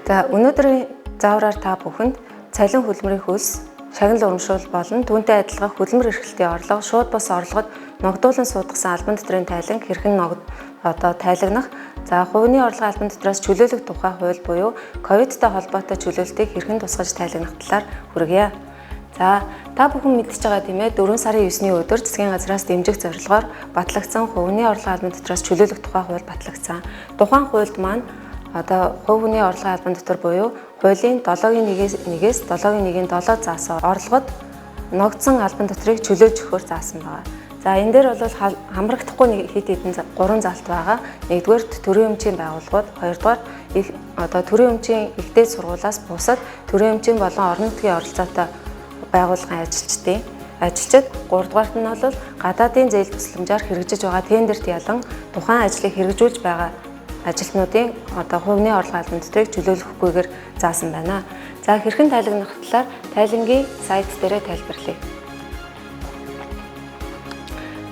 За өнөөдрийн заавраар та бүхэнд цалин хөдөлмөрийн хөлс, шагнал урамшуул болон түүнтэй адилхан хөдөлмөр эрхлэлтийн орлого, шууд бус орлогод ногдуулан суудгасан албан дотрын тайлан хэрхэн тайлагнах, за хувийн орлогын албан дотроос чөлөөлөх тухай хууль буюу ковидтай холбоотой чөлөөлтийг хэрхэн тусгаж тайлагнах талаар хүргье. За та бүхэн мэдчихэж байгаа тийм ээ 4 сарын 9-ний өдөр засгийн газраас дэмжих зорилгоор батлагдсан хувийн орлогын албан дотроос чөлөөлөх тухай хууль батлагдсан. Тухайн хуульд маань хувийн орлогын албан дотор буюу хуулийн 7-1-ээс 7-1-7 заасан орлогод ногдсон албан дотрыг чөлөөлж өгөхөөр заасан байна. За энэ дээр бол хамрагдахгүй хэд хэдэн 3 залт байгаа. Нэгдүгээр төрийн өмчийн байгууллагууд, хоёрдугаар төрийн өмчийн ихтэй сургуулиас бусад төрийн өмчийн болон орон нутгийн оролцоотой байгууллагын ажилчид, гуравдугаарт нь бол гадаадын зээл тусламжаар хэрэгжиж байгаа тендерт ялан тухайн ажлыг хэрэгжүүлж байгаа ажилтнуудын хувийн орлогын албан дотрыг чөлөөлөхгүйгээр заасан байна. За хэрхэн тайлагнах талаар тайлангийн сайт дээрээ тайлбарлая.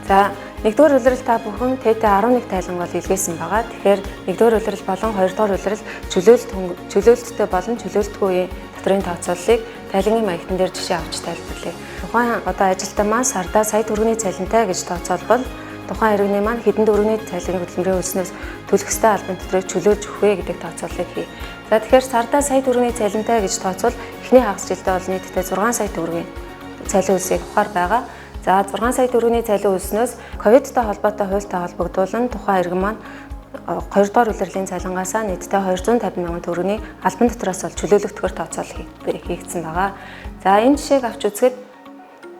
За нэгдүгээр улирал та бүхэн ТТ11 тайлан бол илгээсэн байгаа. Тэгэхээр нэгдүгээр улирал болон хоёрдугаар улирал чөлөөлөлттэй болон чөлөөлтгүй үеийн дотрын тооцооллыг тайлангийн маягтан дээр жишээ авч тайлбарлая. Тухайн ажилтан маань сардаа сая төгрөгийн цалинтай гэж тооцоолбол тухайн иргэний маань хэдэн төгрөгийн цалин хөдөлмөрийн үлснээс төлөх ёстой албан дотрыг чөлөөлж өгөх вэ гэдэг тооцооллыг хий. За тэгэхээр сардаа сая төгрөгийн цалинтай гэж тооцвол эхний хагас жилдээ бол нийтдээ 6 сая төгрөгийн цалин үлсийг авахар байгаа. За 6 сая төгрөгийн цалин үлснээс ковидтай холбоотой хуультай холбогдуулан тухайн иргэн маань 2 дугаар улирлын цалингаасаа нийтдээ 250 мянган төгрөгийн албан дотроос бол чөлөөлөгдөхөөр тооцоол хийгдсэн байгаа. За энэ жишээг авч үзэхэд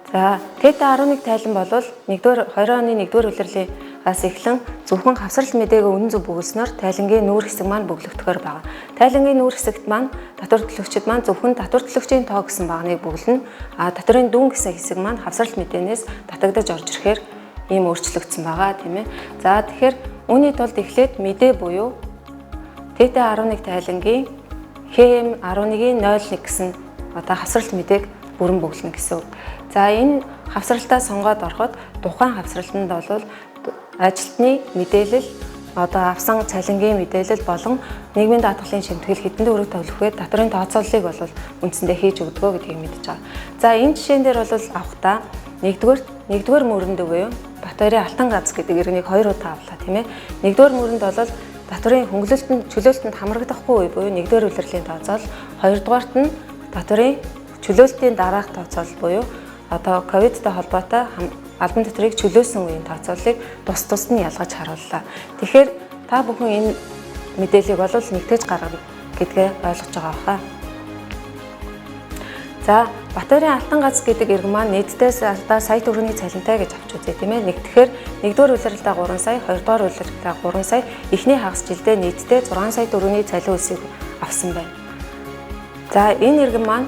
за ТТ11 тайлан бол 20 оны 1-р улирлаас эхлэн зөвхөн хавсрал мэдээгээ үнэн зөв бөглснөөр тайлангийн нүүр хэсэг маань бөглөгдөхөөр байна. Тайлангийн нүүр хэсэгт маань татвар төлөгчид маань зөвхөн татвар төлөгчийн тоо гэсэн багныг бөглөнө. Татврын дүүн гэсэн хэсэг маань хавсрал мэдээнээс татагдаж орж ирэхээр ийм өөрчлөгдсөн байгаа тийм ээ. За тэгэхээр үүний тулд эхлээд мэдээ буюу ТТ11 тайлангийн ХМ11.01 гэсэн хавсралт мэдээг бүрэн бөглөнө гэсэн үг. За энэ хавсралтаа сонгоод ороход тухайн хавсралтанд бол ажилтны мэдээлэл авсан цалингийн мэдээлэл болон нийгмийн даатгалын шимтгэл хэдэн төгрөг төлөх вэ татврын тооцооллыг бол үндсэндээ хийж өгдөгөө гэдгийг мэдэж байгаа. За энэ жишээн дээр бол авахдаа нэгдүгээр мөрөнд буюу татврын алтан ганц гэдэг иргэнийг 2 удаа авлаа тийм ээ. Нэгдүгээр мөрөнд бол татврын чөлөөлтөнд хамрагдахгүй үе буюу нэгдүгээр улирлын тооцоол, хоёрдугаарт нь татврын чөлөөлтийн дараах тооцоол буюу ковидтай холбоотой албан дотрыг чөлөөсөн үеийн тооцооллыг тусад нь ялгаж харууллаа. Тэгэхээр та бүхэн энэ мэдээллийг бол нэгтгэж гаргана гэдгээ ойлгож байгаа баха. За Батбаярын алтан ганц гэдэг иргэн маань нийтдээ сая төгрөгийн цалинтай гэж авч үзье тийм ээ. Тэгэхээр нэгдүгээр улиралдаа 3 сая, хоёрдугаар улиралдаа 3 сая, эхний хагас жилдээ нийтдээ 6 сая төгрөгийн цалин үлсийг авсан байна. За энэ иргэн маань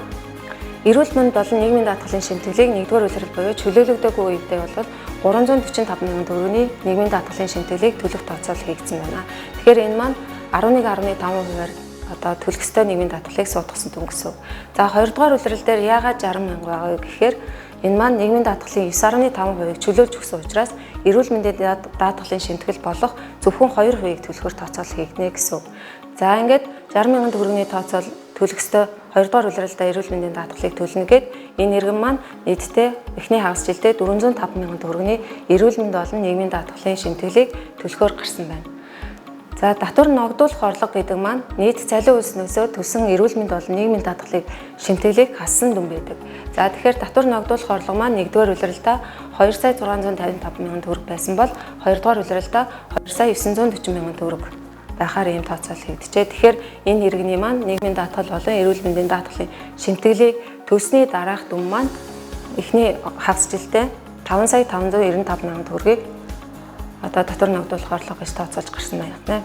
эрүүл мэнд болон нийгмийн даатгалын шимтгэлийг нэгдүгээр улирал буюу чөлөөлөгдөөгүй үедээ бол 345 мянган төгрөгийн нийгмийн даатгалын шимтгэлийг төлөх тооцоол хийгдсэн байна. Тэгэхээр энэ маань 11.5%-аар төлөх ёстой нийгмийн даатгалыг суудгасан түн гэсэн. За хоёрдугаар улирал дээр яагаад 60 мянга байгаа вэ гэхээр энэ маань нийгмийн даатгалын 9.5%-ыг чөлөөлж өгсөн учраас эрүүл мэндийн даатгалын шимтгэл болох зөвхөн 2%-ийг төлөхөөр тооцоол хийгднэ гэсэн. За ингээд 60 мянган төгрөгийн тооцоол төлөх ёстой 2 дугаар улиралдаа эрүүл мэндийн даатгалыг төлнө гэд энэ иргэн маань нийтдээ эхний хагас жилдээ 405 мянган төгрөгийн эрүүл мэнд болон нийгмийн даатгалын шимтгэлийг төлөхөөр гарсан байна. За татвар ногдуулах орлого гэдэг маань нийт цалин үлснөөсөө төлсөн эрүүл мэнд болон нийгмийн даатгалыг шимтгэлийг хассан дүн байдаг. За тэгэхээр татвар ногдуулах орлого маань 1-р улиралдаа 2 сая 655 мянган төгрөг байсан бол 2-р улиралдаа 2 сая 940 мянган төгрөг байхаар ийм тооцоол хийгдэжээ. Тэгэхээр энэ иргэний маань нийгмийн даатгал болон эрүүл мэндийн даатгалын шимтгэлийг төлсний дараах дүн маань эхний хагас жилдээ 5 сая 595 мянган төгрөгийг татвар ногдуулах орлого гэж тооцоолж гарсан байна.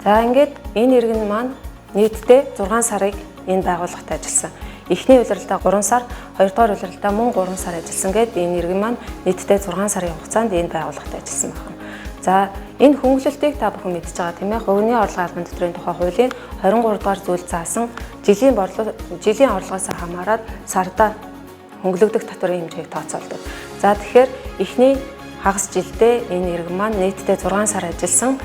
За ингээд энэ иргэн маань нийтдээ 6 сарыг энэ байгууллагт ажилласан. Эхний улиралдаа 3 сар, хоёрдугаар улиралдаа мөн 3 сар ажилласан гэдэг энэ иргэн маань нийтдээ 6 сарын хугацаанд энэ байгууллагт ажилласан байна. За энэ хөнгөлөлтийг та бүхэн мэдж байгаа тийм ээ. Хувийн орлогын албан дотрын тухай хуулийн 23 дугаар зүйл заасан жилийн орлогоос хамаарат сарда хөнгөлөгдөх татврын хэмжээг тооцоолдог. За тэгэхээр эхний хагас жилдээ энэ иргэн маань нийтдээ 6 сар ажилласан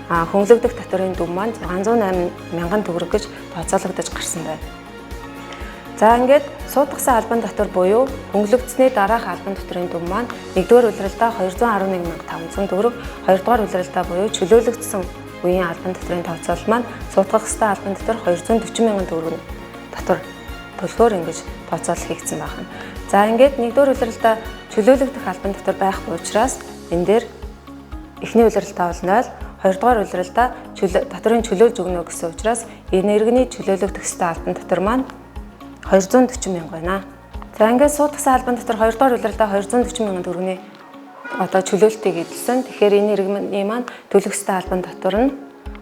хөнгөлөгдөх татврын дүн маань 608 мянган төгрөг гэж тооцоологдож гарсан байна. За ингээд суудгасан албан татвар буюу хөнгөлөгдсөний дараах албан татврын дүн маань 1-р улиралдаа 211,500 төгрөг, 2-р улиралдаа буюу чөлөөлөгдсөн үеийн албан татврын тооцоол маань суудгах ёстой албан татвар 240 мянган төгрөг татвар төлөхөөр ингэж тооцоол хийгдсэн байна. За ингээд 1-р улиралдаа чөлөөлөгдөх албан татвар байхгүй учраас энэ дээр эхний улиралтаа бол 0, 2-р улиралдаа татврын чөлөөлж өгнө гэсэн учраас энэ иргэний чөлөөлөгдөх ёстой албан татвар маань 240 мянга байна. За ингээд суудгасан албан татвар 2-р улиралдаа 240 мянган төгрөгийн чөлөөлтийг эзэлсэн. Тэгэхээр энэ иргэний маань төлөх ёстой албан татвар нь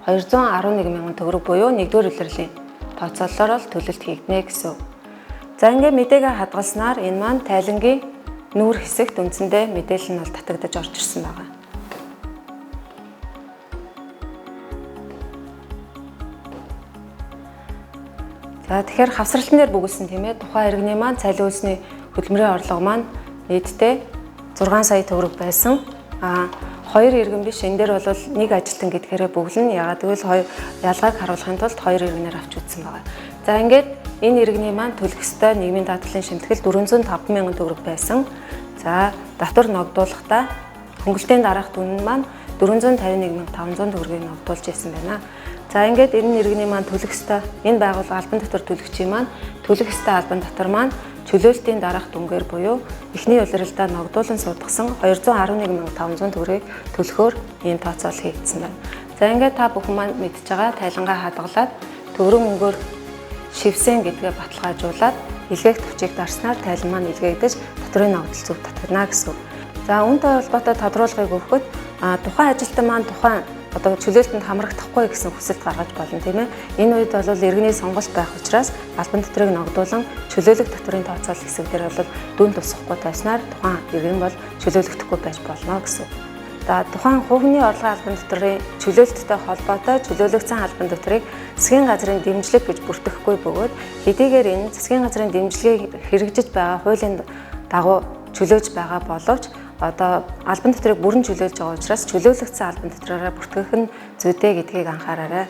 211 мянган төгрөг буюу 1-р улирлын тооцоололоор л төлөлт хийгднэ гэсэн. За ингээд мэдээгээ хадгалснаар энэ маань тайлангийн нүүр хэсэгт үндсэндээ мэдээлэл нь бол татагдаж орж ирсэн байна. За тэгэхээр хавсралтан дээр бүгэлсэн тийм ээ тухайн иргэний маань цалин үйлсний хөдөлмөрийн орлого маань нийтдээ 6 сая төгрөг байсан. Хоёр иргэн биш энэ дээр бол нэг ажилтан гэдгээрээ бүгд нь ягаад гэвэл ялгааг харуулахын тулд хоёр иргэнээр авч үзсэн байна. За ингээд энэ иргэний маань төлөх ёстой нийгмийн даатгалын шимтгэл 405 мянган төгрөг байсан. За татвар ногдуулахдаа хөнгөлтийн дараах дүн маань 451,500 төгрөгийг ногдуулж ирсэн байна. За ингээд энэ иргэний маань төлөх ёстой энэ байгууллага албан татвар төлөгчийн маань төлөх ёстой албан татвар маань чөлөөлтийн дараах дүнгээр буюу эхний улиралдаа ногдуулан суудгасан 211,500 төгрөгийг төлөхөөр ийм тооцоол хийгдсэн байна. За ингээд та бүхэн маань мэдж байгаа тайлангаа хадгалаад төгрөг мөнгөөр шивсэн гэдгээ баталгаажуулаад илгээх төвчийг дарснаар тайлан маань илгээгдэж татврын ногдол зөв татгана гэсэн. За үүнтэй холбоотой тодруулгыг өгөхөд тухайн ажилтан маань тухайн чөлөөлтөнд хамрагдахгүй гэсэн хүсэлт гаргаж болно тийм ээ. Энэ үед бол иргэний сонголт байх учраас албан татврыг ногдуулан чөлөөлөх татврын тооцоол хэсэг дээр бол дүн тусахгүй тайснаар тухайн иргэн бол чөлөөлөгдөхгүй байж болно гэсэн. За тухайн хувийн орлогын албан татврын чөлөөлттэй холбоотой чөлөөлөгдсөн албан татврыг засгийн газрын дэмжлэг гэж бүртгэхгүй бөгөөд хэдийгээр энэ засгийн газрын дэмжлэгийг хэрэгжиж байгаа хуулийн дагуу чөлөөж байгаа боловч албан татврыг бүрэн чөлөөлж байгаа учраас чөлөөлөгдсөн албан татвараараа бүртгэх нь зүйтэй гэдгийг анхаараарай.